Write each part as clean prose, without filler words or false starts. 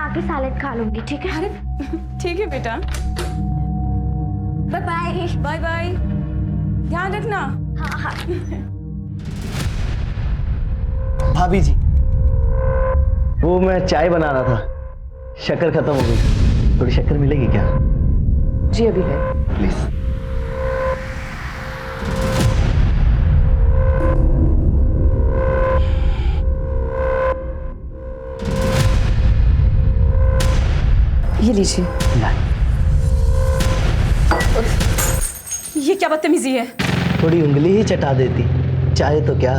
आके सैलेड खा लूंगी, ठीक है? अरे ठीक है बेटा, बाय बाय। बाय बाय, ध्यान रखना। हाँ हाँ। भाभी जी, वो मैं चाय बना रहा था, शक्कर खत्म हो गई, थोड़ी शक्कर मिलेगी क्या? जी अभी है। प्लीज। ये लीजिए। ये क्या बदतमीजी है? थोड़ी उंगली ही चटा देती, चाहे तो क्या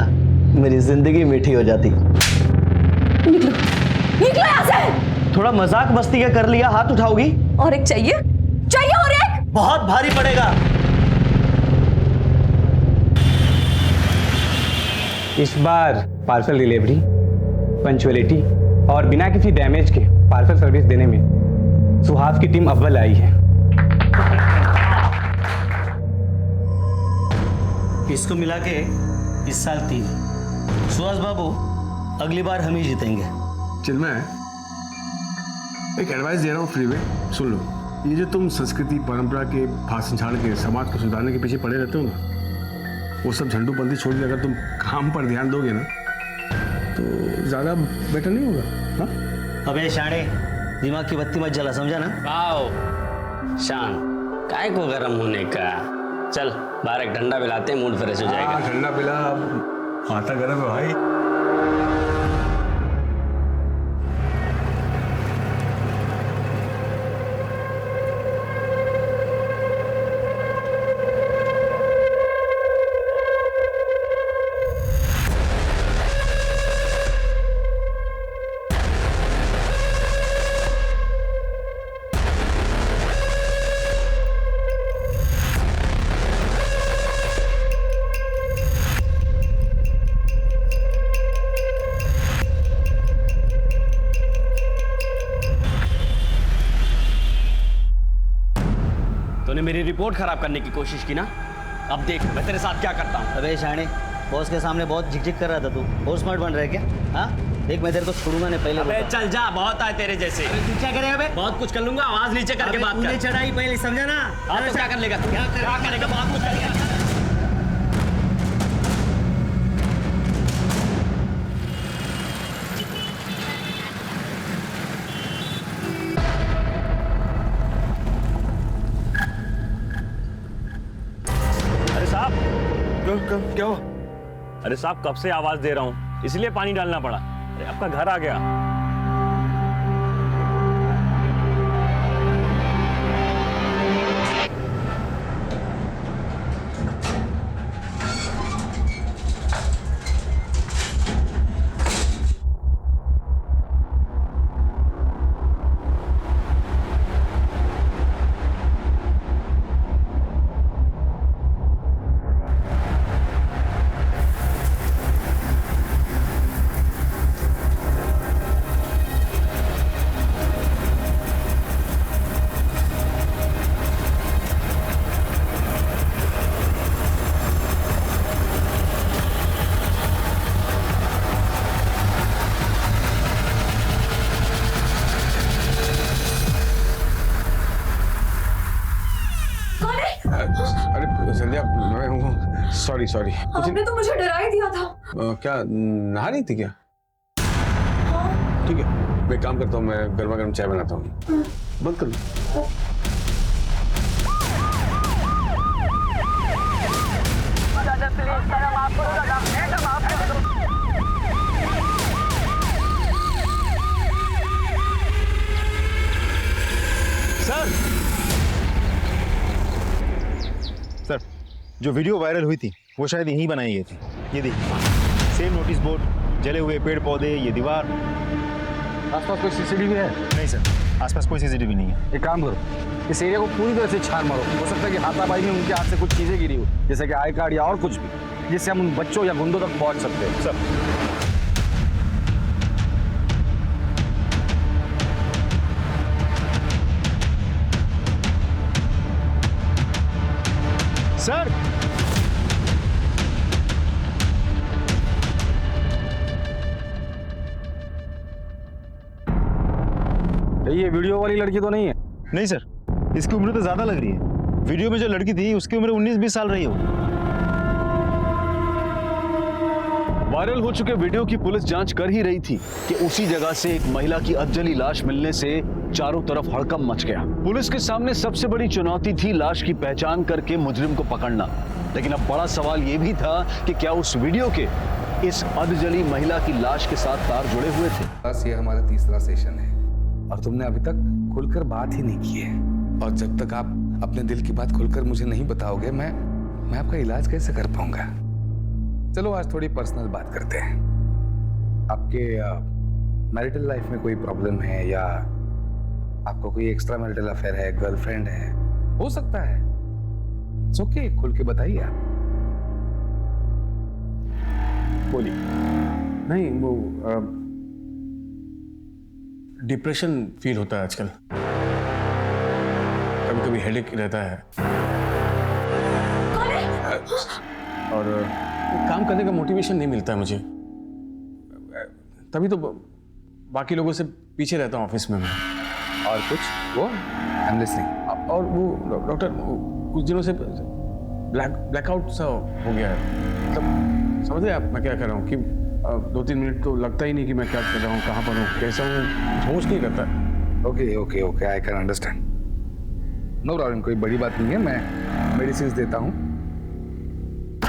मेरी जिंदगी मीठी हो जाती। निकलो निकलो यहाँ से। थोड़ा मजाक मस्ती का कर लिया, हाथ उठाओगी? और एक चाहिए? चाहिए और एक? बहुत भारी पड़ेगा। इस बार पार्सल डिलीवरी, पंचुअलिटी और बिना किसी डैमेज के पार्सल सर्विस देने में सुहास की टीम अव्वल आई है। इसको मिला के इस साल 3। सुहास बाबू, अगली बार हम ही जीतेंगे। चिन्मय, एक एडवाइस दे रहा हूँ फ्री में, सुन लो। ये जो तुम संस्कृति परंपरा के भाषण झाड़ के समाज को सुधारने के पीछे पड़े रहते हो ना, वो सब झंडूबंदी छोड़ के अगर तुम काम पर ध्यान दोगे ना तो ज़्यादा बेटर नहीं होगा? हाँ, अबे शाणे, दिमाग की बत्ती मत जला, समझा ना? आओ शान, काय को गरम होने का। चल बाहर एक ठंडा पिलाते हैं, मूड फ्रेश हो जाएगा। ठंडा पिला, माथा गर्म है भाई। तूने मेरी रिपोर्ट खराब करने की कोशिश की ना, अब देख मैं तेरे साथ क्या करता हूँ। अबे शाणे, बॉस के सामने बहुत झिकझिक कर रहा था तू, और स्मार्ट बन रहा है क्या? हाँ देख, मैं तेरे को छोड़ूंगा नहीं, पहले अबे बता। चल जा, बहुत आए तेरे जैसे। तू क्या करे? अबे बहुत कुछ कर लूंगा, आवाज नीचे करके बात कर। चढ़ाई पहले, समझा ना? हाँ तो क्या कर लेगा? क्या करेगा? बहुत कुछ करेगा। अरे साहब, क्या हुआ? अरे साहब, कब से आवाज दे रहा हूँ, इसलिए पानी डालना पड़ा। अरे आपका घर आ गया। अरे संध्या, मैं हूँ। Sorry sorry. आपने तो मुझे डरा ही दिया था। क्या नहा रही थी क्या? ठीक है, मैं एक काम करता हूँ, मैं गर्मा गर्म चाय बनाता हूँ। बंद कर लो। सर, जो वीडियो वायरल हुई थी वो शायद यहीं बनाई गई थी। ये देखिए, सेम नोटिस बोर्ड, जले हुए पेड़ पौधे, ये दीवार। आसपास कोई सीसीटीवी है? नहीं सर, आसपास कोई सीसीटीवी नहीं है। एक काम करो, इस एरिया को पूरी तरह से छान मारो। हो सकता है कि हाथापाई में उनके हाथ से कुछ चीजें गिरी हो, जैसे कि आई कार्ड या और कुछ भी, जिससे हम उन बच्चों या गुंडों तक पहुंच सकते हैं। सर ये वीडियो वाली लड़की तो नहीं है? नहीं सर, इसकी उम्र तो ज्यादा लग रही है। वीडियो में जो लड़की थी उसकी उम्र 19-20 साल रही हो। वायरल हो चुके वीडियो की पुलिस जांच कर ही रही थी कि उसी जगह से एक महिला की अधजली लाश मिलने से चारों तरफ हड़कंप मच गया। पुलिस के सामने सबसे बड़ी चुनौती थी लाश की पहचान करके मुजरिम को पकड़ना। लेकिन अब बड़ा सवाल यह भी था कि क्या उस वीडियो के इस अधजली महिला की लाश के साथ तार जुड़े हुए थे। बस ये हमारा तीसरा सेशन है और तुमने अभी तक खुलकर बात ही नहीं की है। और जब तक आप अपने दिल की बात खुलकर मुझे नहीं बताओगे, मैं आपका इलाज कैसे कर पाऊंगा। चलो आज थोड़ी पर्सनल बात करते हैं। आपके मैरिटल लाइफ में कोई प्रॉब्लम है या आपको कोई एक्स्ट्रा मैरिटल अफेयर है, गर्लफ्रेंड है, हो सकता है। इट्स ओके, खुल के बताइए आप। बोलिए। नहीं, वो डिप्रेशन फील होता है आजकल, कभी कभी हेडेक रहता है। कौन है? और काम करने का मोटिवेशन नहीं मिलता है मुझे, तभी तो बाकी लोगों से पीछे रहता हूँ ऑफिस में मैं। और कुछ वो आई एम लिसनिंग। और वो डॉक्टर कुछ दिनों से ब्लैकआउट सा हो गया है। मतलब समझ रहे आप मैं क्या कर रहा हूँ कि 2-3 मिनट तो लगता ही नहीं कि मैं क्या कर रहा हूँ, कहाँ पर हूँ, कैसा हूँ, होश नहीं करता। Okay okay okay, I can understand. No problem, कोई बड़ी बात नहीं है। मैं मेडिसिन देता हूँ।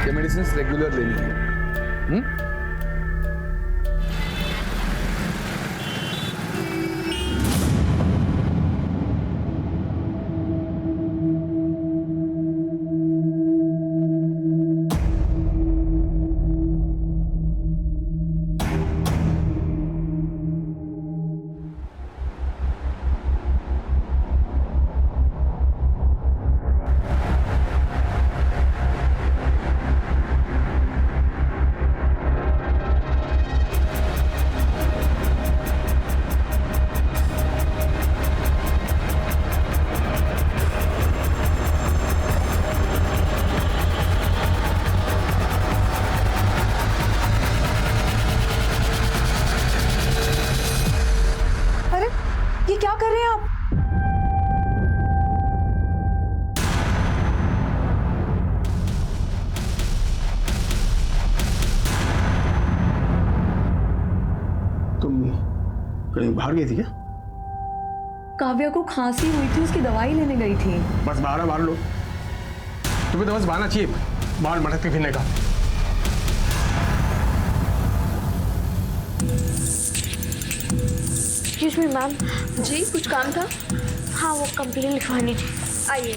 ये मेडिसिन रेगुलर लेनी है। ये क्या कर रहे हैं आप? तुम कहीं बाहर गई थी क्या? काव्या को खांसी हुई थी, उसकी दवाई लेने गई थी। बस बाहर लो, तुम्हें तो बस बहाना चाहिए बाहर मटक के फिरने का। Excuse me ma'am. जी, कुछ काम था? हाँ, वो कंप्लेन लिखवानी थी। आइए।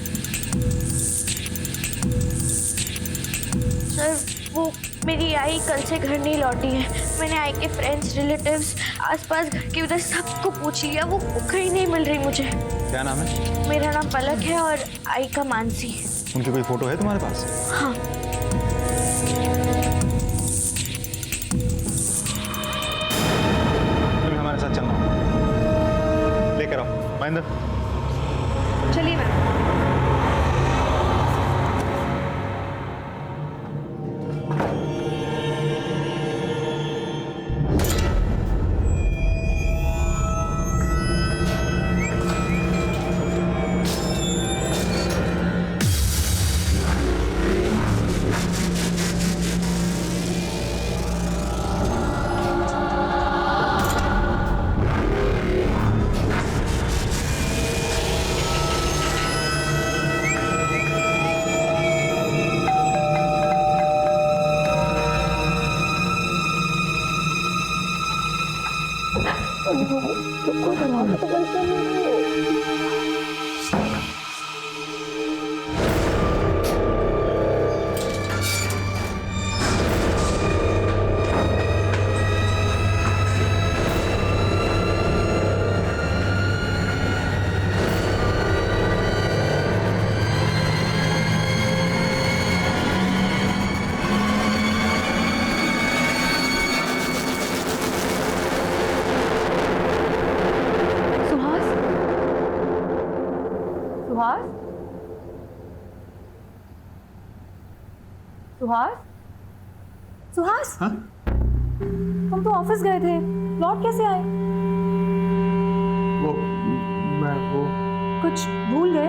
सर, वो मेरी आई कल से घर नहीं लौटी है। मैंने आई के फ्रेंड्स, रिलेटिव्स, आसपास घर के उधर सबको पूछ लिया, वो कहीं नहीं मिल रही मुझे। क्या नाम है? मेरा नाम पलक है और आई का मानसी। उनकी कोई फोटो है तुम्हारे पास? हाँ। तुम्हें हमारे साथ चलना होगा। लेकर आओ महेंद्र। चलिए मैम। सुहास? सुहास? सुहास? हाँ? तुम तो ऑफिस गए थे, लौट कैसे आए? वो कुछ भूल गए?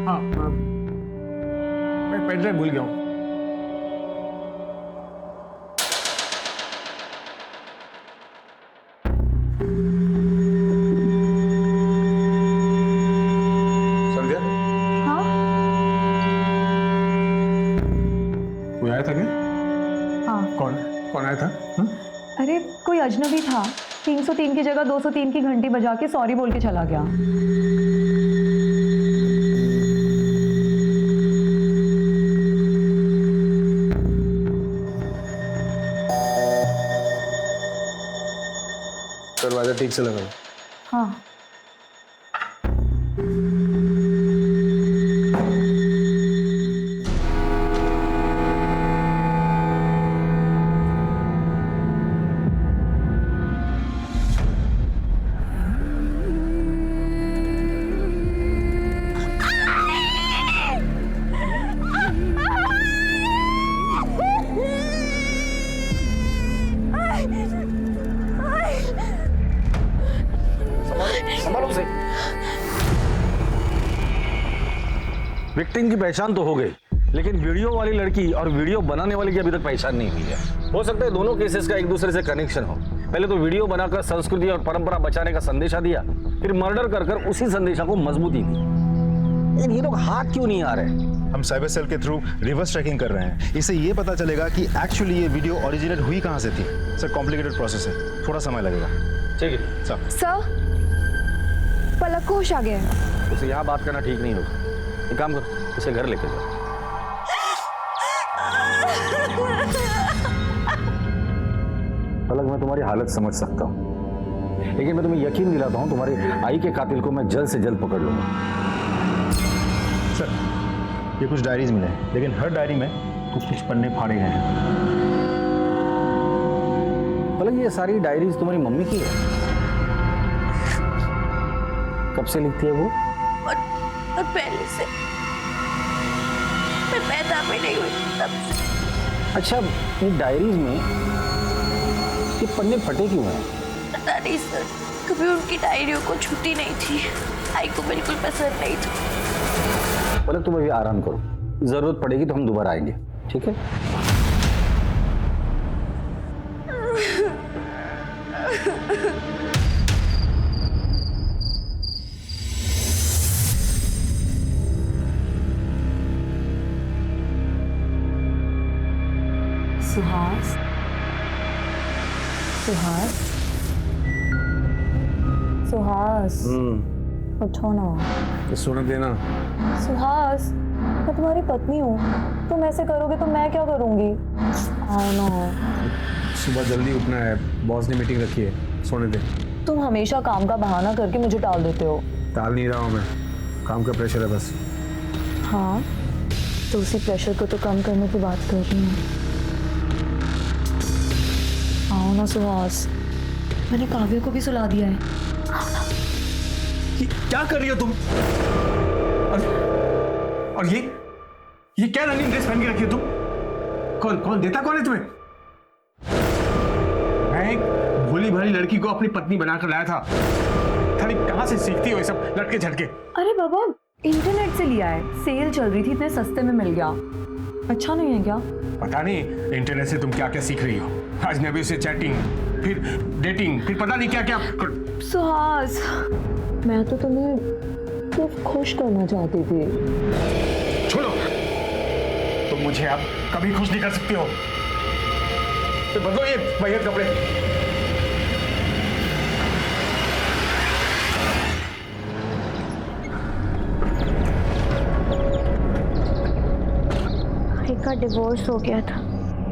हाँ मैं पेन ड्राइव भूल गया हूँ। संध्या, हाँ कोई आया था क्या? हाँ। कौन आया था? हाँ? अरे कोई अजनबी था, 303 की जगह 203 की घंटी बजा के सॉरी बोल के चला गया। दरवाजा ठीक से लगा। हाँ। विक्टिम की पहचान तो हो गई, लेकिन वीडियो वाली लड़की और वीडियो बनाने वाले की अभी तक पहचान नहीं हुई है। हो सकता है दोनों केसेस का एक दूसरे से कनेक्शन हो। पहले तो वीडियो बनाकर संस्कृति और परंपरा बचाने का संदेशा दिया, फिर मर्डर कर कर उसी संदेशा को मजबूती दी। लेकिन ये लोग हाथ क्यों नहीं आ रहे? हम साइबर सेल के थ्रू रिवर्स ट्रैकिंग कर रहे हैं। इससे ये पता चलेगा कि एक्चुअली ये वीडियो ओरिजिनेट हुई कहाँ से थी। सर कॉम्प्लिकेटेड प्रोसेस है, थोड़ा समय लगेगा। ठीक है सर। सर, पलक को होश आ गया है। उसे यहाँ बात करना ठीक नहीं होगा। एक काम करो, उसे घर लेके जाओ। पलक, मैं तुम्हारी हालत समझ सकता हूँ, लेकिन मैं तुम्हें यकीन दिलाता हूँ तुम्हारी आई के कातिल को मैं जल्द से जल्द पकड़ लूंगा। सर ये कुछ डायरीज मिले, लेकिन हर डायरी में कुछ पन्ने फाड़े गए हैं। पलक, ये सारी डायरीज तुम्हारी मम्मी की है? कब से लिखती है वो? और पहले से, मैं पैदा भी नहीं हुई तब से। अच्छा, ये डायरीज में ये पन्ने फटे क्यों हैं? पता नहीं सर, कभी उनकी डायरियों को छूटी नहीं थी। आई को बिल्कुल पसंद नहीं था। पलक, तुम अभी आराम करो, जरूरत पड़ेगी तो हम दोबारा आएंगे, ठीक है? सुहास, सुहास, सुहास, उठो ना। तो सुन देना। सुहास, मैं तुम्हारी पत्नी हूँ, तुम ऐसे करोगे तो मैं क्या करूँगी? आओ ना। सुबह जल्दी उठना है, बॉस ने मीटिंग रखी है, सोने दे। तुम हमेशा काम का बहाना करके मुझे टाल देते हो। टाल नहीं रहा हूँ मैं, काम का प्रेशर है बस। हाँ, तो उसी प्रेशर को तो कम करने की बात कर रही हूँ। आओ ना सुहास, मैंने काव्य को भी सुला दिया है। क्या कर रही हो तुम? और ये क्या रनिंग ड्रेस पहन के रखी हो तुम? कौन देता कौन है तुम्हें? मैं एक भोली भाली लड़की को अपनी पत्नी बनाकर लाया था। खाली कहाँ से सीखती हो ये सब लटके झटके? अरे बाबा, इंटरनेट से लिया है, सेल चल रही थी, इतने सस्ते में मिल गया। अच्छा नहीं है क्या? पता नहीं इंटरनेट से तुम क्या क्या सीख रही हो। अजनबी से चैटिंग, फिर डेटिंग, फिर पता नहीं क्या क्या। सुहास, मैं तो तुम्हें सिर्फ खुश करना चाहती थी। छोड़ो, तुम मुझे अब कभी खुश नहीं कर सकती हो। तो बदलो ये बढ़िया कपड़े। आई का डिवोर्स हो गया था।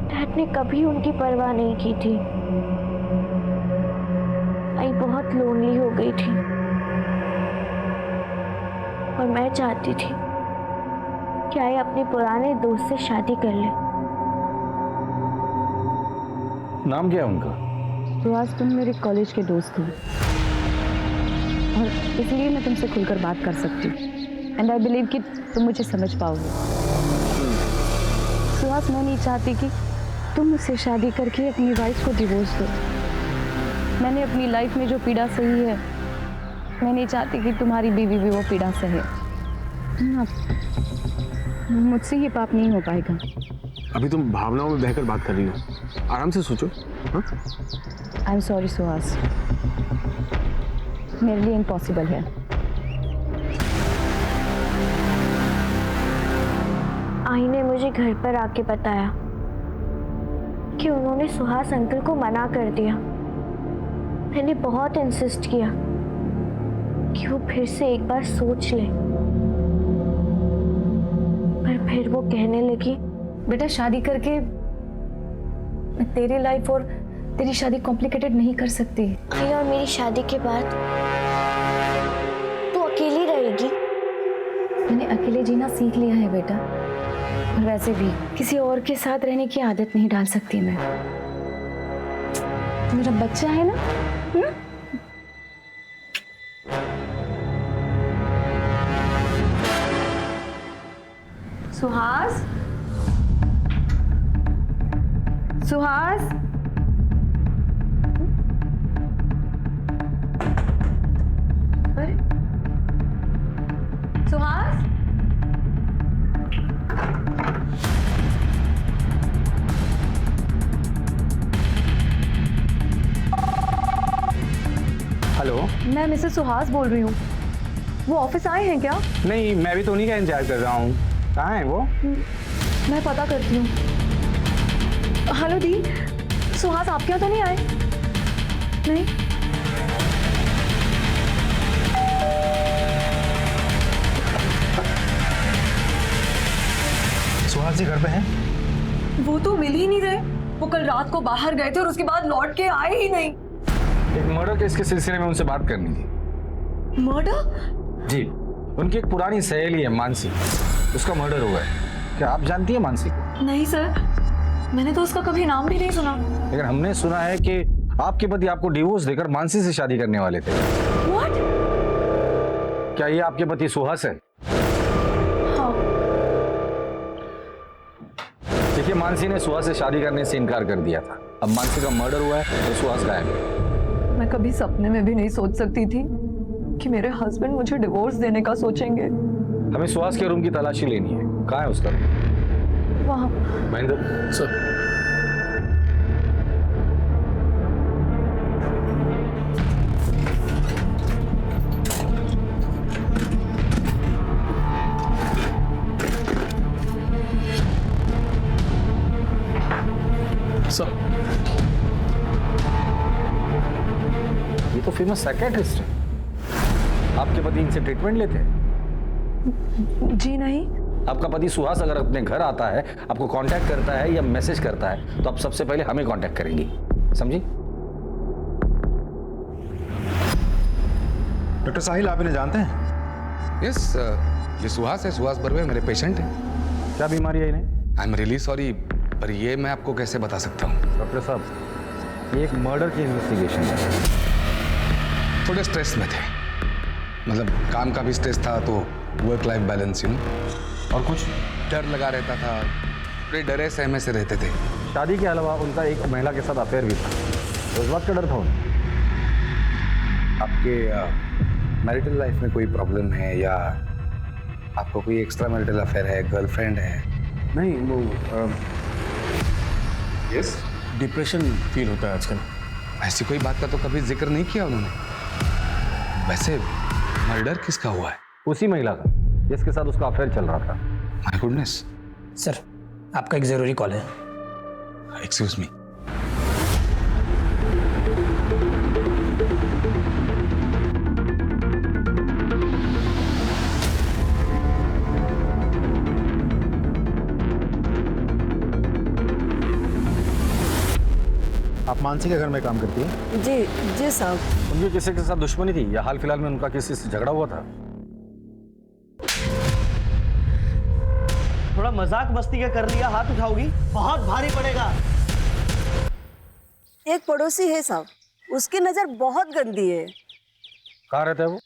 डैड ने कभी उनकी परवाह नहीं की थी। आई बहुत लोनली हो गई थी और मैं चाहती थी कि आई अपने पुराने दोस्त से शादी कर ले। नाम क्या है उनका? सुहास, तुम मेरे कॉलेज के दोस्त हो और इसलिए मैं तुमसे खुलकर बात कर सकती हूँ। एंड आई बिलीव कि तुम मुझे समझ पाओगे। सुहास, मैं नहीं चाहती कि तुम मुझसे शादी करके अपनी वाइफ को डिवोर्स दो। मैंने अपनी लाइफ में जो पीड़ा सही है मैं नहीं चाहती कि तुम्हारी बीवी भी वो पीड़ा सहे। मुझसे ये पाप नहीं हो पाएगा। अभी तुम भावनाओं में बहकर बात कर रही हो, आराम से सोचो। आई एम सॉरी सुहास, मेरे लिए इम्पॉसिबल है। आई ने मुझे घर पर आके बताया कि उन्होंने सुहास अंकल को मना कर दिया। मैंने बहुत इंसिस्ट किया कि वो फिर से एक बार सोच ले, पर फिर वो कहने लगी, बेटा शादी करके मैं तेरी लाइफ और तेरी शादी कॉम्प्लिकेटेड नहीं कर सकती। आई और मेरी शादी के बाद तू अकेली रहेगी। मैंने अकेले जीना सीख लिया है बेटा, और वैसे भी किसी और के साथ रहने की आदत नहीं डाल सकती मैं। मेरा बच्चा है ना। सुहास, सुहास, अरे सुहास, हेलो। मैं मिसेस सुहास बोल रही हूँ। वो ऑफिस आए हैं क्या? नहीं, मैं भी तो उन्हीं का इंतजार कर रहा हूँ। कहाँ है वो? मैं पता करती हूँ। हेलो दी, सुहास आपके यहाँ तो नहीं आए? नहीं। सुहास जी घर पे हैं? वो तो मिल ही नहीं रहे। वो कल रात को बाहर गए थे और उसके बाद लौट के आए ही नहीं। एक मर्डर केस के सिलसिले में उनसे बात करनी थी। मर्डर? जी, उनकी एक पुरानी सहेली है मानसी, उसका मर्डर हुआ है। क्या आप जानती हैं मानसी को? नहीं सर, मैंने तो उसका कभी नाम भी नहीं सुना। लेकिन हमने सुना है कि आपके पति आपको डिवोर्स देकर मानसी से शादी करने वाले थे। What? क्या ये आपके पति सुहास है? हाँ। देखिए, मानसी ने सुहास से शादी करने से इनकार कर दिया था। अब मानसी का मर्डर हुआ है तो सुहास गायब है। मैं कभी सपने में भी नहीं सोच सकती थी कि मेरे हस्बैंड मुझे डिवोर्स देने का सोचेंगे। हमें सुहास के रूम की तलाशी लेनी है। कहाँ है उसका रूम? वहाँ। महेंद्र सर। सर, ये तो फेमस साइकियाट्रिस्ट है। आपके पति इनसे ट्रीटमेंट लेते हैं? जी नहीं। आपका पति सुहास अगर अपने घर आता है, आपको कांटेक्ट करता है या मैसेज करता है, तो आप सबसे पहले हमें कांटेक्ट करेंगी, समझी? डॉक्टर साहिल, आप इन्हें जानते हैं? यस, ये सुहास है, सुहास बर्वे मेरे पेशेंट हैं। क्या बीमारी है इन्हें? आई एम रियली सॉरी, पर ये मैं आपको कैसे बता सकता हूँ? डॉक्टर साहब, ये एक मर्डर की इन्वेस्टिगेशन है। थोड़े स्ट्रेस में थे, मतलब काम का भी स्ट्रेस था, तो work life balance, you know. और कुछ डर लगा रहता था, थोड़े डरे सहमे से रहते थे। शादी के अलावा उनका एक महिला के साथ अफेयर भी था, तो उस बात का डर था उन्हें। आपके मैरिटल लाइफ में कोई प्रॉब्लम है, या आपको कोई एक्स्ट्रा मैरिटल अफेयर है, गर्लफ्रेंड है? नहीं, वो यस, डिप्रेशन फील होता है आजकल। ऐसी कोई बात का तो कभी जिक्र नहीं किया उन्होंने। वैसे मर्डर किसका हुआ है? उसी महिला का जिसके साथ उसका अफेयर चल रहा था। My goodness. सर, आपका एक जरूरी कॉल है। Excuse me. आप मानसी के घर में काम करती हैं? जी जी साहब। उनकी किसी के साथ दुश्मनी थी या हाल फिलहाल में उनका किसी से झगड़ा हुआ था? थोड़ा मजाक मस्ती का कर लिया, हाथ उठाओगी बहुत भारी पड़ेगा। एक पड़ोसी है साहब, उसकी नजर बहुत गंदी है। कहाँ रहता है वो?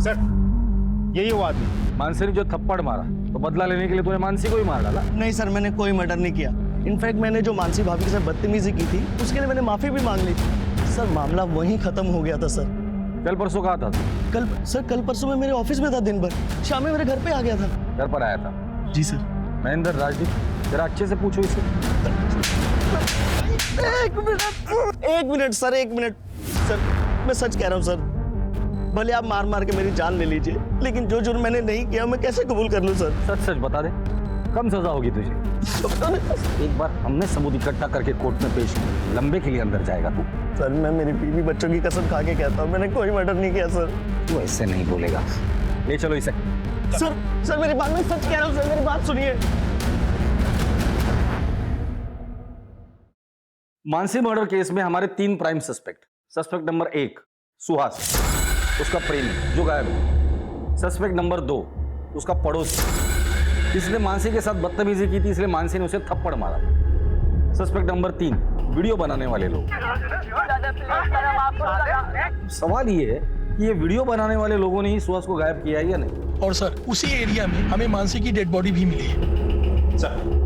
सर, यही वो आदमी। मानसी ने जो थप्पड़ मारा, तो बदला लेने के लिए तूने मानसी को ही मार डाला? नहीं सर, मैंने कोई मर्डर नहीं किया। इनफैक्ट मैंने जो मानसी भाभी के साथ बदतमीजी की थी, उसके लिए मैंने माफी भी मांग ली थी। सर मामला वहीं खत्म हो गया था सर। कल परसों कहा था तू? कल परसों मैं मेरे ऑफिस में था दिन भर, शाम में मेरे घर पे आ गया था। घर पर आया था? जी सर। महेंद्र, राजदीप, जरा अच्छे से पूछो इसे। एक मिनट सर, एक मिनट सर, मैं सच कह रहा हूँ सर। भले आप मार मार के मेरी जान ले लीजिए, लेकिन जो जुर्म मैंने नहीं किया मैं कैसे कबूल कर लूँ सर? सच सच बता दे, कम सजा होगी तुझे। एक बार हमने सबूत इकट्ठा करके कोर्ट में पेश किया, लंबे के लिए अंदर जाएगा तू। सर मैं मेरी बीवी बच्चों की कसम खा के कहता हूँ, मैंने कोई मर्डर नहीं किया सर। तू ऐसे नहीं बोलेगा। ले चलो इसे। सर मेरी बात, मैं सच कह रहा हूँ सर, मेरी बात सुनिए। मानसी मर्डर केस में हमारे 3 prime suspect. Suspect number 1 Suhas, उसका प्रेमी जो गायब है। सस्पेक्ट नंबर 2 उसका पड़ोसी, जिसने मानसी के साथ बदतमीजी की थी, इसलिए मानसी ने उसे थप्पड़ मारा। सस्पेक्ट नंबर 3 वीडियो बनाने वाले लोग। सवाल ये है कि ये वीडियो बनाने वाले लोगों ने ही सुहास को गायब किया है या नहीं? और सर उसी एरिया में हमें मानसी की डेड बॉडी भी मिली है। सर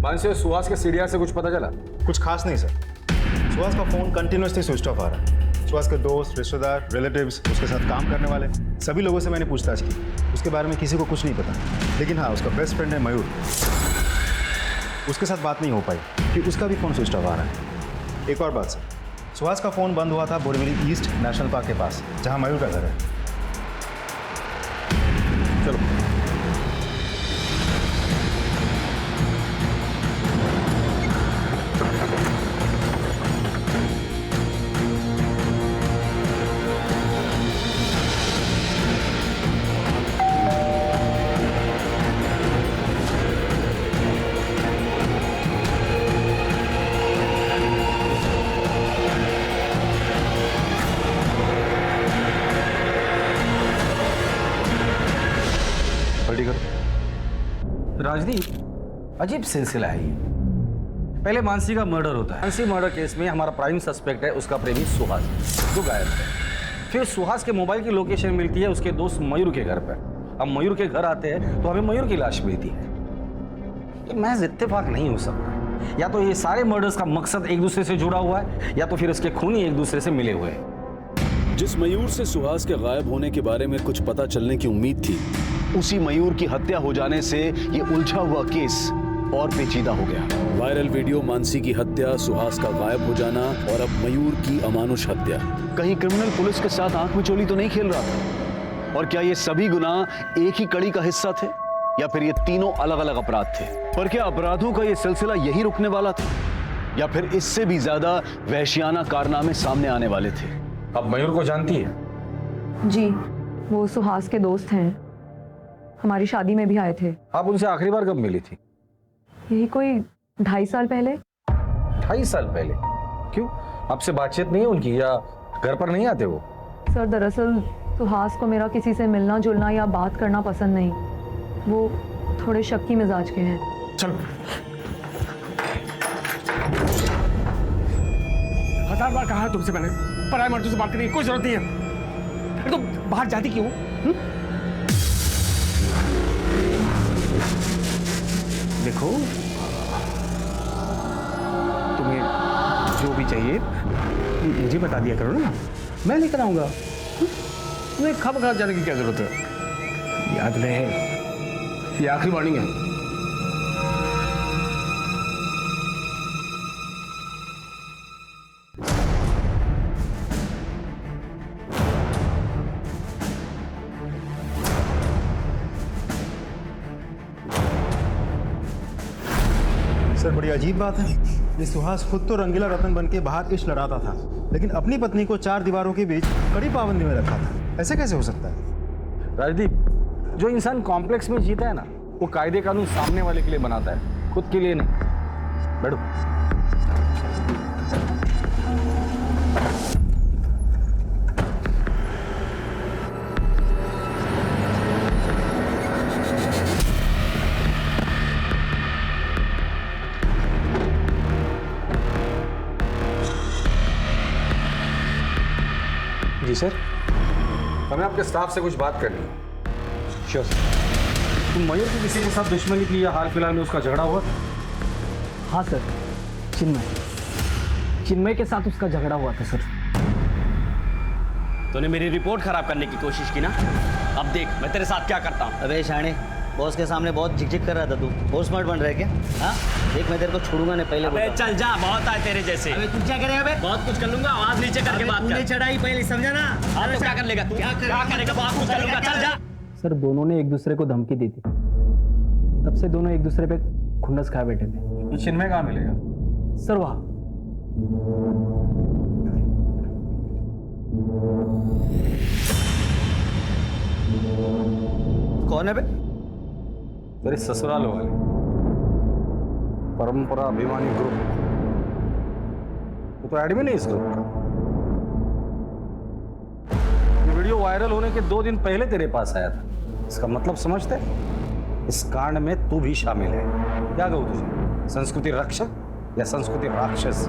मानसी और सुहास के सीढ़िया से कुछ पता चला? कुछ खास नहीं सर। सुहास का फोन कंटिन्यूसली स्विच ऑफ आ रहा है। सुहास के दोस्त, रिश्तेदार, रिलेटिव्स, उसके साथ काम करने वाले सभी लोगों से मैंने पूछताछ की। उसके बारे में किसी को कुछ नहीं पता, लेकिन हाँ उसका बेस्ट फ्रेंड है मयूर, उसके साथ बात नहीं हो पाई कि उसका भी फोन स्विच ऑफ आ रहा है। एक और बात सर, सुहास का फोन बंद हुआ था बोरीवली ईस्ट नेशनल पार्क के पास, जहाँ मयूर का घर है। चलो राजदीप, अजीब सिलसिला है ये। पहले मानसी का मर्डर होता है। मानसी मर्डर केस में हमारा प्राइम सस्पेक्ट है उसका प्रेमी सुहास, जो गायब है। फिर सुहास के मोबाइल की लोकेशन मिलती है उसके दोस्त मयूर के घर पर। अब मयूर के घर आते हैं तो हमें मयूर की लाश मिलती है। तो महज इत्तेफाक नहीं हो सकता। या तो ये सारे मर्डर्स का मकसद एक दूसरे से जुड़ा हुआ है, या तो फिर उसके खूनी एक दूसरे से मिले हुए हैं। जिस मयूर से सुहास के गायब होने के बारे में कुछ पता चलने की उम्मीद थी, उसी मयूर की हत्या हो जाने से ये उलझा हुआ केस और पेचीदा हो गया। वायरल वीडियो, मानसी की हत्या, सुहास का गायब हो जाना और अब मयूर की अमानुष हत्या। कहीं क्रिमिनल पुलिस के साथ आंख में चोली तो नहीं खेल रहा था? और क्या ये सभी गुनाह एक ही कड़ी का हिस्सा थे, या फिर ये तीनों अलग अलग अपराध थे? पर क्या अपराधों का ये सिलसिला यही रुकने वाला था, या फिर इससे भी ज्यादा वहशियाना कारनामे सामने आने वाले थे? अब मयूर को जानती है? जी, वो सुहास के दोस्त हैं, हमारी शादी में भी आए थे। आप उनसे आखिरी बार कब मिली थी? यही कोई 2.5 साल पहले। 2.5 साल पहले? क्यों, आपसे बातचीत नहीं उनकी, या घर पर नहीं आते वो? सर दरअसल सुहास को मेरा किसी से मिलना जुलना या बात करना पसंद नहीं। वो थोड़े शक्की मिजाज के हैं। चलो 1000 बार कहा है तुमसे मैंने, पराये मर्दों से बात करने की कोई जरूरत नहीं है। तो बाहर जाती क्यों? देखो, तुम्हें जो भी चाहिए मुझे बता दिया करो ना, मैं लेकर आऊंगा। तुम्हें खबर जाने की क्या जरूरत है? याद रहे, ये आखिरी वार्निंग है। सर बड़ी अजीब बात है, ये सुहास खुद तो रंगीला रतन बन के बाहर इश्क लड़ाता था, लेकिन अपनी पत्नी को 4 दीवारों के बीच कड़ी पाबंदी में रखा था। ऐसे कैसे हो सकता है? राजदीप, जो इंसान कॉम्प्लेक्स में जीता है ना, वो कायदे कानून सामने वाले के लिए बनाता है, खुद के लिए नहीं। बैठो। जी सर, हमें आपके स्टाफ से कुछ बात करनी है। Sure sir. तुम मयूर की किसी के साथ दुश्मनी की या हाल फिलहाल में उसका झगड़ा हुआ? हाँ सर, चिन्मय। चिन्मय के साथ उसका झगड़ा हुआ था सर। तूने मेरी रिपोर्ट खराब करने की कोशिश की ना, अब देख मैं तेरे साथ क्या करता हूँ। अबे शाणे, बॉस के सामने बहुत झिकझिक कर रहा था तू। बहुत स्मार्ट बन रहा है क्या? हाँ देख, मैं तेरे को छोड़ूंगा नहीं, पहले अबे चल जा, बहुत आए तेरे जैसे। अबे तू क्या करेगा बे? बहुत कुछ कर लूंगा, आवाज नीचे करके बात कर। चढ़ाई पहले, समझा ना? हाँ तो क्या कर लेगा तू? क्या करेगा? बहुत कुछ कर लूंगा, चल जा। सर दोनों ने एक दूसरे को धमकी दी थी, तब से दोनों एक दूसरे पे खुन्नस खाए बैठे थे। तो चिन्मय कहाँ मिलेगा? सर वहाँ कौन है बे? मेरे ससुराल वाले परंपरा अभिमानी ग्रुप। वो तो एडमिन है इस ग्रुप का। ये वीडियो वायरल होने के 2 दिन पहले तेरे पास आया था। इसका मतलब समझते? इस कांड में तू भी शामिल है। क्या कहूँ तुझे, संस्कृति रक्षक या संस्कृति राक्षस?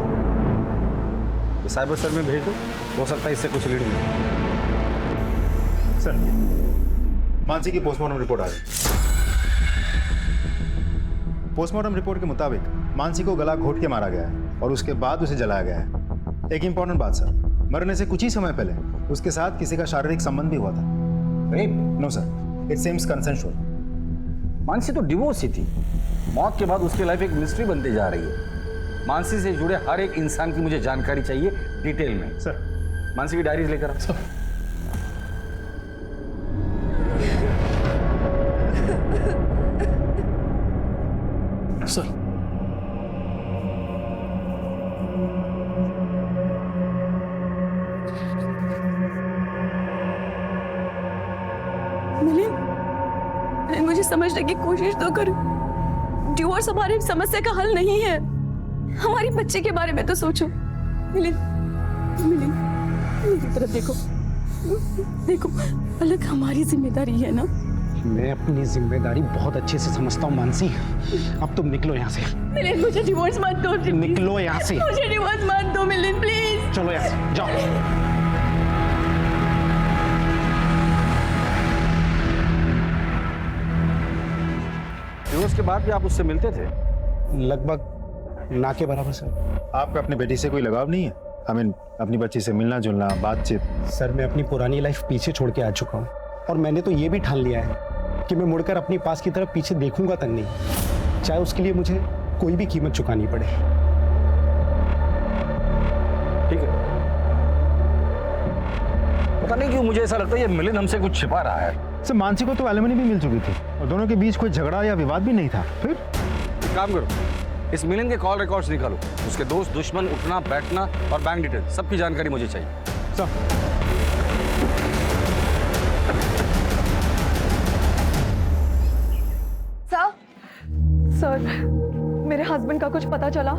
ये साइबर सेल में भेज दो, हो सकता है इससे कुछ लीड मिले। सर, मानसी की पोस्टमार्टम रिपोर्ट आ गई। पोस्टमार्टम रिपोर्ट के मुताबिक मानसी को गला घोट के मारा गया है और उसके बाद उसे जलाया गया है। एक इंपॉर्टेंट बात सर, मरने से कुछ ही समय पहले उसके साथ किसी का शारीरिक संबंध भी हुआ था। No sir, it seems consensual. Mansi तो डिवोर्स ही थी। मौत के बाद उसकी लाइफ एक मिस्ट्री बनती जा रही है। मानसी से जुड़े हर एक इंसान की मुझे जानकारी चाहिए डिटेल में। सर, मानसी की डायरीज लेकर आ। सर, मिलिंद, मुझे समझने की कोशिश तो कर। डिवोर्स हमारी समस्या का हल नहीं है। हमारी बच्चे के बारे में तो सोचो। मिलिंद, मिलिंद, मेरी तरफ देखो, देखो, अलग हमारी जिम्मेदारी है ना। मैं अपनी जिम्मेदारी बहुत अच्छे से समझता हूँ मानसी। अब तुम निकलो यहाँ से। मिलिंद, मुझे डिवोर्स मत दो। निकलो यहाँ से। मुझे डिवोर्स मत दो मिलिंद, प्लीज। चलो यहाँ से, जाओ। डिवोर्स के बाद भी आप उससे मिलते थे? लगभग ना के बराबर सर। आपका अपनी बेटी से कोई लगाव नहीं है? आई मीन अपनी बच्ची से मिलना जुलना, बातचीत? सर मैं अपनी पुरानी लाइफ पीछे छोड़ के आ चुका हूँ और मैंने तो ये भी ठान लिया है कि मैं मुड़कर अपनी पास की तरफ पीछे देखूंगा तक नहीं, चाहे उसके लिए मुझे कोई भी कीमत चुकानी पड़े। ठीक है। पता नहीं क्यों मुझे ऐसा लगता है ये मिलिंद हमसे कुछ छिपा रहा है। सर, मानसी को तो एलिमनी भी मिल चुकी थी और दोनों के बीच कोई झगड़ा या विवाद भी नहीं था। फिर एक काम करो, इस मिलिंद के कॉल रिकॉर्ड्स निकालो। उसके दोस्त, दुश्मन, उठना बैठना और बैंक डिटेल सबकी जानकारी मुझे चाहिए। सर, मेरे हस्बैंड का कुछ पता चला?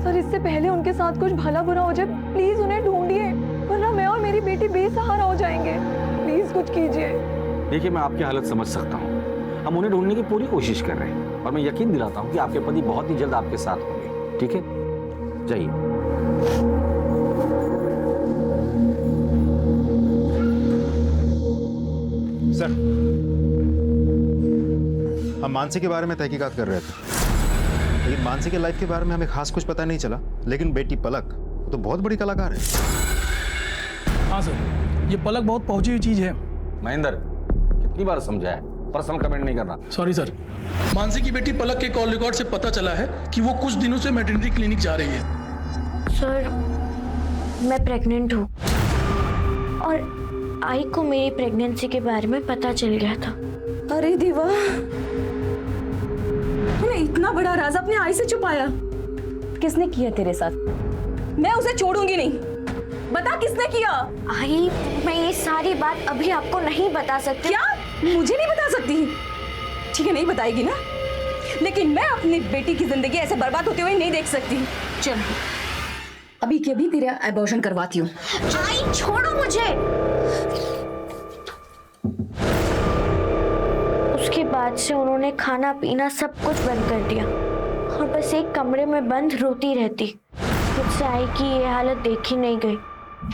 सर, इससे पहले उनके साथ कुछ भला बुरा हो जाए, प्लीज उन्हें ढूंढिए, वरना मैं और मेरी बेटी बेसहारा हो जाएंगे। प्लीज कुछ कीजिए। देखिए, मैं आपकी हालत समझ सकता हूँ। हम उन्हें ढूंढने की पूरी कोशिश कर रहे हैं और मैं यकीन दिलाता हूँ कि आपके पति बहुत ही जल्द आपके साथ होंगे। ठीक है, जाइए। सर, हम मानसी के बारे में तहकीकात कर रहे थे, लेकिन मानसी के लाइफ के बारे में हमें खास कुछ पता नहीं चला। लेकिन बेटी पलक तो बहुत बड़ी कलाकार है। हाँ सर, ये पलक बहुत पहुंची हुई चीज है। महेंद्र, कितनी बार समझाया, पर्सनल कमेंट नहीं करना। Sorry sir. मानसी की बेटी पलक के कॉल रिकॉर्ड से पता चला है कि वो कुछ दिनों से मैटरनिटी क्लिनिक जा रही है। सर, मैं प्रेग्नेंट हूँ और आई को मेरी प्रेगनेंसी के बारे में पता चल गया था। अरे देवा, तूने इतना बड़ा राज अपने आई से छुपाया। किसने किया तेरे साथ? मैं उसे छोड़ूंगी नहीं। बता किसने किया? आई, मैं ये सारी बात अभी आपको नहीं बता सकती। क्या? मुझे नहीं बता सकती? ठीक है, नहीं बताएगी ना, लेकिन मैं अपनी बेटी की जिंदगी ऐसे बर्बाद होते हुए नहीं देख सकती। चल, अभी के अभी तेरा एबॉर्शन करवाती हूँ। आई, छोड़ो मुझे। उसके बाद से उन्होंने खाना पीना सब कुछ बंद कर दिया और बस एक कमरे में बंद रोती रहती। मुझसे आई की ये हालत देखी नहीं गई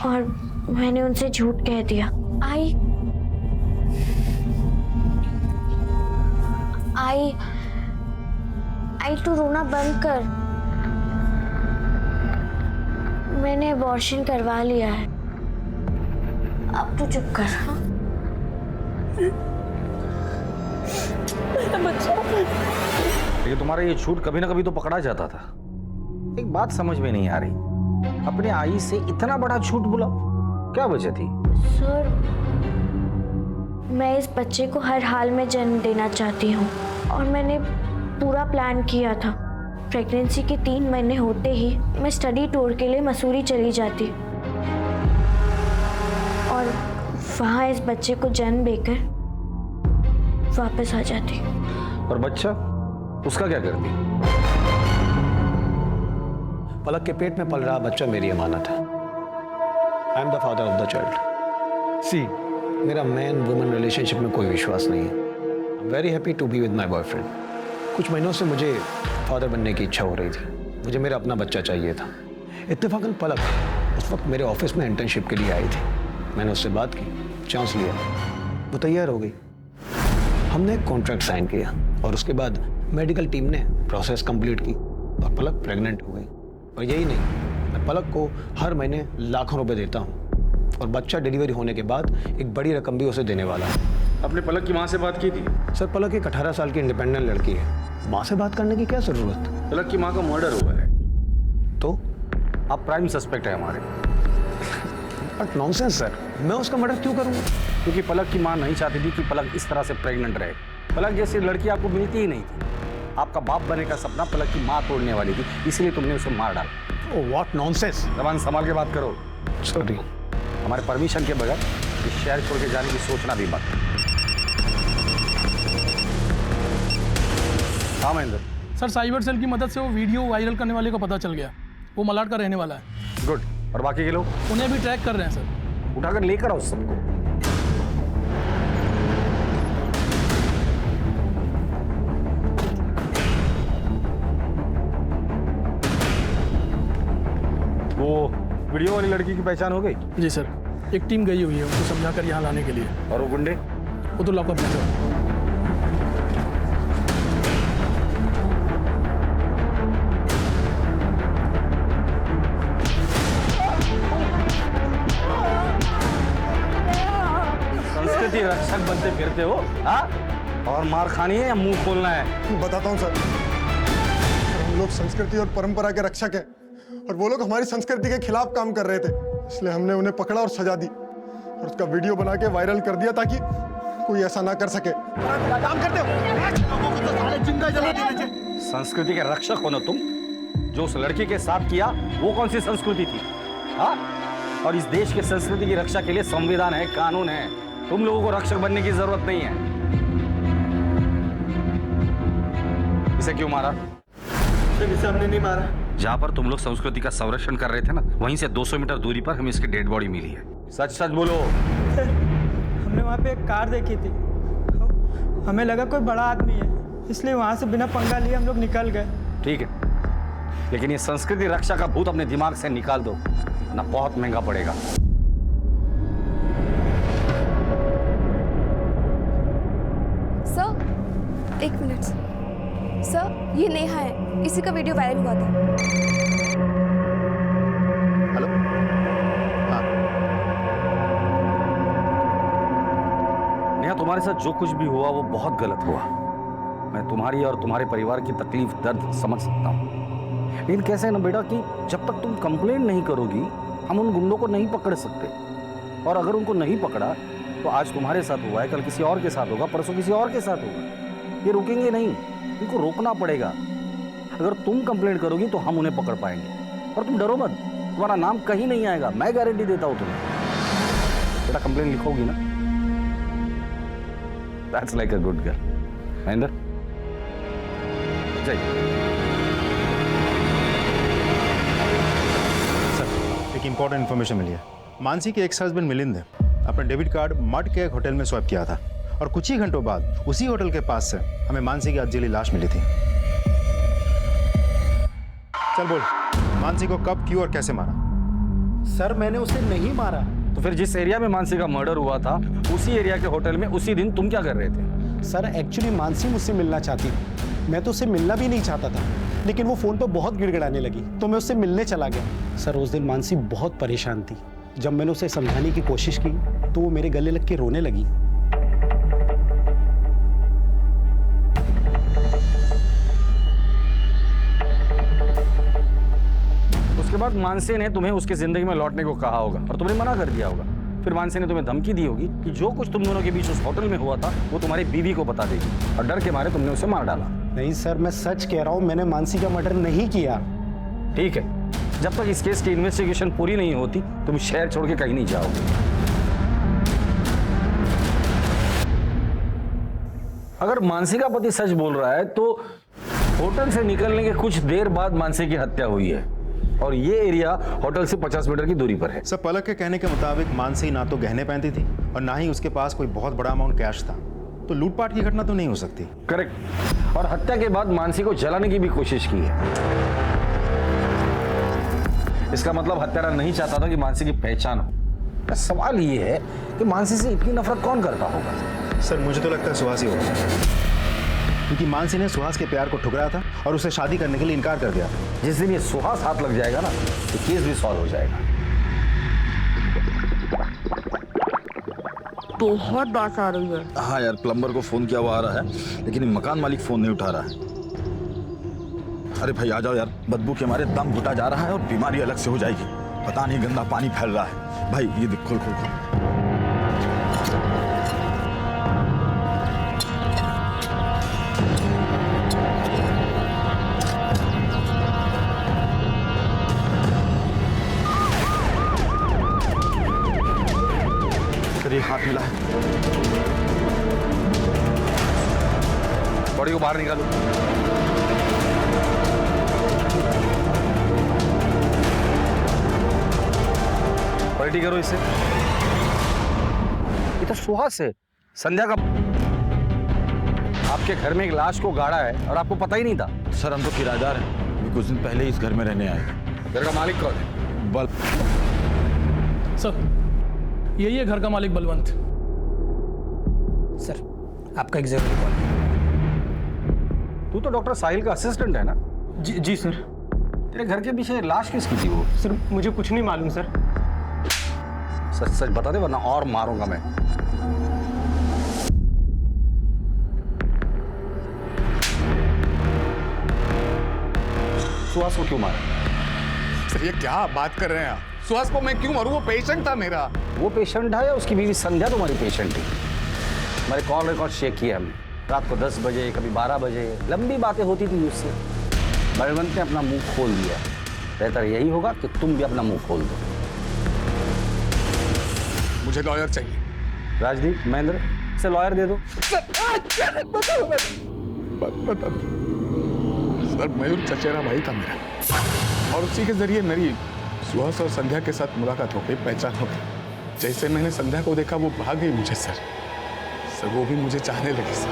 और मैंने उनसे झूठ कह दिया। आई तू रोना बंद कर। मैंने अबॉर्शन करवा लिया है। अब तू चुप कर। हाँ? लेकिन तुम्हारा ये झूठ कभी ना कभी तो पकड़ा जाता था। एक बात समझ में नहीं आ रही, अपने आई से इतना बड़ा झूठ बोला, क्या वजह थी? सर, मैं इस बच्चे को हर हाल में जन्म देना चाहती हूँ और मैंने पूरा प्लान किया था। प्रेगनेंसी के 3 महीने होते ही मैं स्टडी टूर के लिए मसूरी चली जाती और वहाँ इस बच्चे को जन्म देकर वापस आ जाती। और बच्चा, उसका क्या करती? पलक के पेट में पल रहा बच्चा मेरी अमानत है। I am the father of the child. See, मेरा मैन वुमन रिलेशनशिप में कोई विश्वास नहीं है। I am very happy to be with my boyfriend. कुछ महीनों से मुझे फादर बनने की इच्छा हो रही थी। मुझे मेरा अपना बच्चा चाहिए था। इत्तेफाकन पलक उस वक्त मेरे ऑफिस में इंटर्नशिप के लिए आई थी। मैंने उससे बात की, चांस लिया, वो तैयार हो गई। हमने एक कॉन्ट्रैक्ट साइन किया और उसके बाद मेडिकल टीम ने प्रोसेस कंप्लीट की और पलक प्रेग्नेंट हो गई। और यही नहीं, मैं पलक को हर महीने लाखों रुपए देता हूँ और बच्चा डिलीवरी होने के बाद एक बड़ी रकम भी उसे देने वाला है। आपने पलक की माँ से बात की थी? सर, पलक एक 18 साल की इंडिपेंडेंट लड़की है। माँ से बात करने की क्या जरूरत? पलक की माँ का मर्डर हुआ है। तो आप प्राइम सस्पेक्ट है हमारे। बट नॉनसेंस सर, मैं उसका मर्डर क्यों करूँगा? क्योंकि पलक की माँ नहीं चाहती थी कि पलक इस तरह से प्रेग्नेंट रहे। पलक जैसी लड़की आपको मिलती ही नहीं थी। आपका बाप बनने का सपना पलक की माँ तोड़ने वाली थी, इसलिए तुमने उसे मार डाला। Oh what nonsense. जबान संभाल के बात करो। सॉरी। हमारे परमिशन के बगैर इस शहर छोड़ के जाने की सोचना भी मत। हाँ महेंद्र। सर, साइबर सेल की मदद से वो वीडियो वायरल करने वाले को पता चल गया। वो मलाड का रहने वाला है। गुड। और बाकी के लोग? उन्हें भी ट्रैक कर रहे हैं सर। उठाकर लेकर आओ सबको। वो वीडियो वाली लड़की की पहचान हो गई? जी सर, एक टीम गई हुई है उनको समझाकर यहाँ लाने के लिए। और वो गुंडे? वो तो लॉकअप में सर। संस्कृति रक्षक बनते फिरते हो, हाँ? और मार खानी है या मुंह खोलना है? बताता हूँ सर, हम लोग संस्कृति और परंपरा के रक्षक हैं और वो लोग हमारी संस्कृति के खिलाफ काम कर रहे थे, इसलिए हमने उन्हें पकड़ा और सजा दी और उसका वीडियो बना के वायरल कर दिया ताकि कोई ऐसा ना कर सके। काम करते हो, जिंदा जला देना चाहिए। संस्कृति के रक्षक हो ना तुम? जो उस लड़की के साथ किया वो कौन सी संस्कृति थी? हाँ? और इस देश के संस्कृति की रक्षा के लिए संविधान है, कानून है। तुम लोगों को रक्षक बनने की जरूरत नहीं है। इसे क्यों मारा? इसे हमने नहीं मारा। जहाँ पर तुम लोग संस्कृति का संरक्षण कर रहे थे ना, वहीं से 200 मीटर दूरी पर हमें इसकी डेड बॉडी मिली है। सच सच बोलो। हमने वहाँ पे एक कार देखी थी, हमें लगा कोई बड़ा आदमी है, इसलिए वहाँ से बिना पंगा लिए हम लोग निकल गए। ठीक है, लेकिन ये संस्कृति रक्षा का भूत अपने दिमाग से निकाल दो, ना बहुत महंगा पड़ेगा। सर, 1 मिनट सर, ये नेहा है, इसी का वीडियो वायरल हुआ था। हेलो। हाँ। नेहा, तुम्हारे साथ जो कुछ भी हुआ वो बहुत गलत हुआ। मैं तुम्हारी और तुम्हारे परिवार की तकलीफ दर्द समझ सकता हूँ, लेकिन कैसे है ना बेटा कि जब तक तुम कंप्लेंट नहीं करोगी हम उन गुंडों को नहीं पकड़ सकते। और अगर उनको नहीं पकड़ा तो आज तुम्हारे साथ हुआ है, कल किसी और के साथ होगा, परसों किसी और के साथ होगा। ये रुकेंगे नहीं, इनको रोकना पड़ेगा। अगर तुम कंप्लेंट करोगी तो हम उन्हें पकड़ पाएंगे। और तुम डरो मत, तुम्हारा नाम कहीं नहीं आएगा, मैं गारंटी देता हूं तुम्हें। बेटा कंप्लेंट लिखोगी ना? That's like a good girl. Mahendra जाइए। सर, एक इंपॉर्टेंट इन्फॉर्मेशन मिली है। मानसी के एक्स हस्बैंड मिलिंद ने अपना डेबिट कार्ड मड के एक होटल में स्वैप किया था और कुछ ही घंटों बाद उसी होटल के पास से हमें मानसी की अधजली लाश मिली थी। चल बोल, मानसी को कब, क्यों और कैसे मारा? सर, मैंने उसे नहीं मारा। तो फिर जिस एरिया में मानसी का मर्डर हुआ था उसी एरिया के होटल में उसी दिन तुम क्या कर रहे थे? सर, एक्चुअली मानसी मुझसे मिलना चाहती थी, मैं तो उसे मिलना भी नहीं चाहता था। लेकिन वो फोन पर बहुत गिड़गिड़ाने लगी तो मैं उससे मिलने चला गया। सर उस दिन मानसी बहुत परेशान थी। जब मैंने उसे समझाने की कोशिश की तो वो मेरे गले लग के रोने लगी। उसके बाद मानसी ने तुम्हें उसकी जिंदगी में लौटने को कहा होगा और तुमने मना कर दिया होगा। फिर मानसी ने तुम्हें धमकी दी होगी कि जो कुछ तुम दोनों के बीच उस होटल में हुआ था वो तुम्हारी बीवी को बता देगी और डर के मारे तुमने उसे मार डाला। नहीं सर, मैं सच कह रहा हूँ, मैंने मानसी का मर्डर नहीं किया। ठीक है, जब तक इस केस की इन्वेस्टिगेशन पूरी नहीं होती तुम शहर छोड़ के कहीं नहीं जाओगे। अगर मानसी का पति सच बोल रहा है तो होटल से निकलने के कुछ देर बाद मानसी की हत्या हुई है और ये एरिया होटल से 50 मीटर की दूरी पर है। सर पलक के कहने के मुताबिक मानसी ना तो गहने पहनती थी और ना ही उसके पास कोई बहुत बड़ा अमाउंट कैश था, तो लूटपाट की घटना तो नहीं हो सकती। करेक्ट। और हत्या के बाद मानसी को जलाने की भी कोशिश की है। इसका मतलब हत्यारा नहीं चाहता था कि मानसी की पहचान हो। सवाल ये है कि मानसी से इतनी नफरत कौन करता होगा? सर मुझे तो लगता है सुहास ही होगा, क्योंकि मानसी ने सुहास के प्यार को ठुकराया था और उसे शादी करने के लिए इनकार कर दिया था। जिस दिन ये सुहास हाथ लग जाएगा ना तो केस भी सॉल्व हो जाएगा। बहुत बात आ रही है। हाँ यार, प्लम्बर को फोन किया हुआ आ रहा है लेकिन मकान मालिक फोन नहीं उठा रहा है। अरे भाई आ जाओ यार, बदबू के मारे दम घुटा जा रहा है और बीमारी अलग से हो जाएगी। पता नहीं गंदा पानी फैल रहा है। भाई ये देख, खोल खोल खोल। हाथ मिला है, बॉडी को बाहर निकालो। पलटी करो इसे। ये तो सुहास है, संध्या का। आपके घर में एक लाश को गाड़ा है और आपको पता ही नहीं था? सर हम तो किराएदार हैं, कुछ दिन पहले इस घर में रहने आए। घर का मालिक कौन है? बल सर यही है घर का मालिक बलवंत। सर आपका एक जरूरी कॉल है। तू तो डॉक्टर साहिल का असिस्टेंट है ना? जी सर। तेरे घर के पीछे लाश किसकी थी वो? सर मुझे कुछ नहीं मालूम सर। सच सच बता दे वरना और मारूंगा मैं। सुहास को क्यों मारा? सर ये क्या बात कर रहे हैं आप? सुहास को मैं क्यों मारूं? वो पेशेंट था मेरा। वो पेशेंट है या उसकी बीवी संध्या तुम्हारी पेशेंट थी? हमारे कॉल रिकॉर्ड चेक किया हमने। रात को 10 बजे, कभी 12 बजे लंबी बातें होती थी उससे। बलवंत ने अपना मुंह खोल दिया। बेहतर यही होगा कि तुम भी अपना मुंह खोल दो। मुझे लॉयर चाहिए। राजदीप, महेंद्र, इसे लॉयर दे दो। सर मयूर चचेरा भाई था मेरा और उसी के जरिए मेरी सुहास और संध्या के साथ मुलाकात हो गई, पहचान हो गई। जैसे मैंने संध्या को देखा वो भाग गई मुझे सर वो भी मुझे चाहने लगी सर।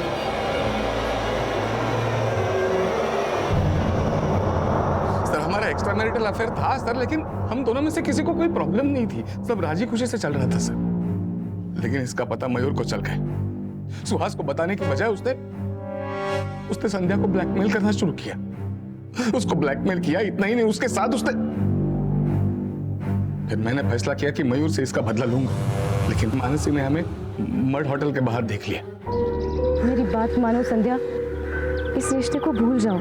सर हमारा एक्स्ट्रा मैरिटल अफेयर था सर, लेकिन हम दोनों में से किसी को कोई प्रॉब्लम नहीं थी, सब राजी खुशी से चल रहा था सर। लेकिन इसका पता मयूर को चल गया। सुहास को बताने की बजाय उसने संध्या को ब्लैकमेल करना शुरू किया। उसको ब्लैकमेल किया, इतना ही नहीं उसके साथ उसने। फिर मैंने फैसला किया कि मयूर से इसका बदला लूंगा, लेकिन मानसी ने हमें मड होटल के बाहर देख लिया। मेरी बात मानो संध्या, इस रिश्ते को भूल जाओ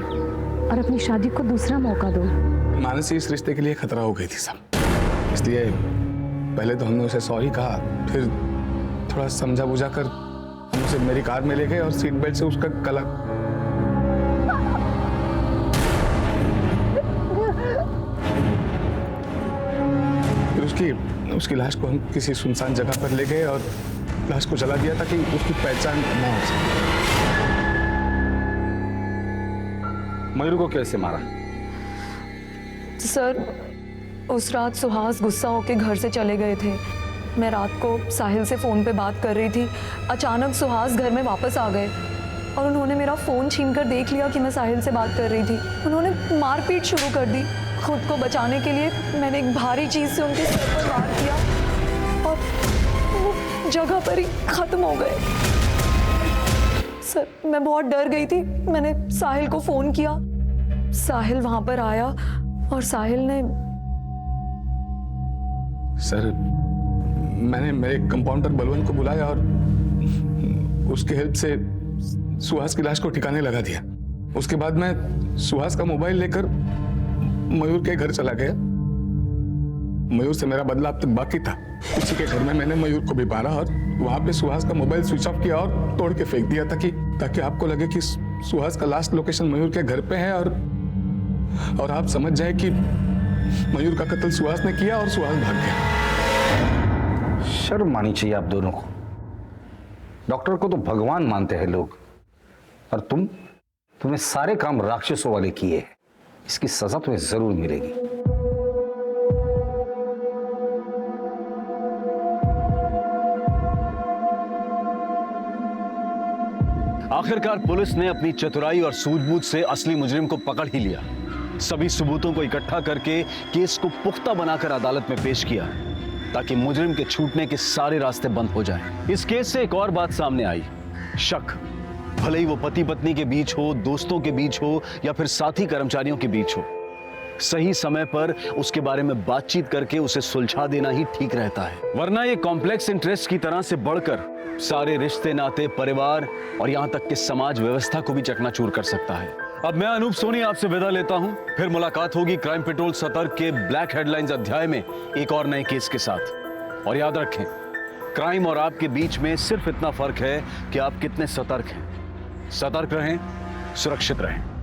और अपनी शादी को दूसरा मौका दो। मानसी इस रिश्ते के लिए खतरा हो गई थी सब, इसलिए पहले तो हमने उसे सॉरी कहा, फिर थोड़ा समझा बुझा कर हम उसे मेरी कार में ले गए और सीट बेल्ट से उसका गला। फिर उसकी लाश को हम किसी सुनसान जगह पर ले गए और लाश को जला दिया ताकि उसकी पहचान ना हो सके। मयूर को कैसे मारा? सर उस रात सुहास गुस्सा होकर घर से चले गए थे। मैं रात को साहिल से फ़ोन पे बात कर रही थी। अचानक सुहास घर में वापस आ गए और उन्होंने मेरा फ़ोन छीनकर देख लिया कि मैं साहिल से बात कर रही थी। उन्होंने मारपीट शुरू कर दी। खुद को बचाने के लिए मैंने एक भारी चीज़ से उनके सिर पर वार किया और वो जगह पर ही ख़त्म हो गए। सर मैं बहुत डर गई थी। मैंने साहिल को फ़ोन किया साहिल वहां पर आया और साहिल ने सर मैंने मेरे कंपाउंडर बलवंत को बुलाया और उसके हेल्प से सुहास की लाश को ठिकाने लगा दिया। उसके बाद मैं सुहास का मोबाइल लेकर मयूर के घर चला गया। मयूर से मेरा बदला अब तक बाकी था। उसी के घर में मैंने मयूर को भी मारा और वहां पे सुहास का मोबाइल स्विच ऑफ किया और तोड़ के फेंक दिया ताकि आपको लगे कि सुहास का लास्ट लोकेशन मयूर के घर पे है और आप समझ जाए कि मयूर का कत्ल सुहास ने किया और सुहास भाग गया। शर्म आनी चाहिए आप दोनों को। डॉक्टर को तो भगवान मानते हैं लोग, और तुम्हें सारे काम राक्षसों वाले किए। इसकी सजा तुम्हें जरूर मिलेगी। आखिरकार पुलिस ने अपनी चतुराई और सूझबूझ से असली मुजरिम को पकड़ ही लिया। सभी सबूतों को इकट्ठा करके केस को पुख्ता बनाकर अदालत में पेश किया ताकि मुजरिम के छूटने के सारे रास्ते बंद हो जाएं। इस केस से एक और बात सामने आई, शक। भले ही वो पति पत्नी के बीच हो, दोस्तों के बीच हो या फिर साथी कर्मचारियों के बीच हो, सही समय पर उसके बारे में बातचीत करके उसे सुलझा देना ही ठीक रहता है। वरना ये कॉम्प्लेक्स इंटरेस्ट की तरह से बढ़कर सारे रिश्ते, नाते, परिवार और यहां तक कि समाज व्यवस्था को भी चकनाचूर कर सकता है। अब मैं अनूप सोनी आपसे विदा लेता हूं। फिर मुलाकात होगी क्राइम पेट्रोल सतर्क के ब्लैक हेडलाइंस अध्याय में एक और नए केस के साथ। और याद रखें, क्राइम और आपके बीच में सिर्फ इतना फर्क है कि आप कितने सतर्क हैं। सतर्क रहें, सुरक्षित रहें।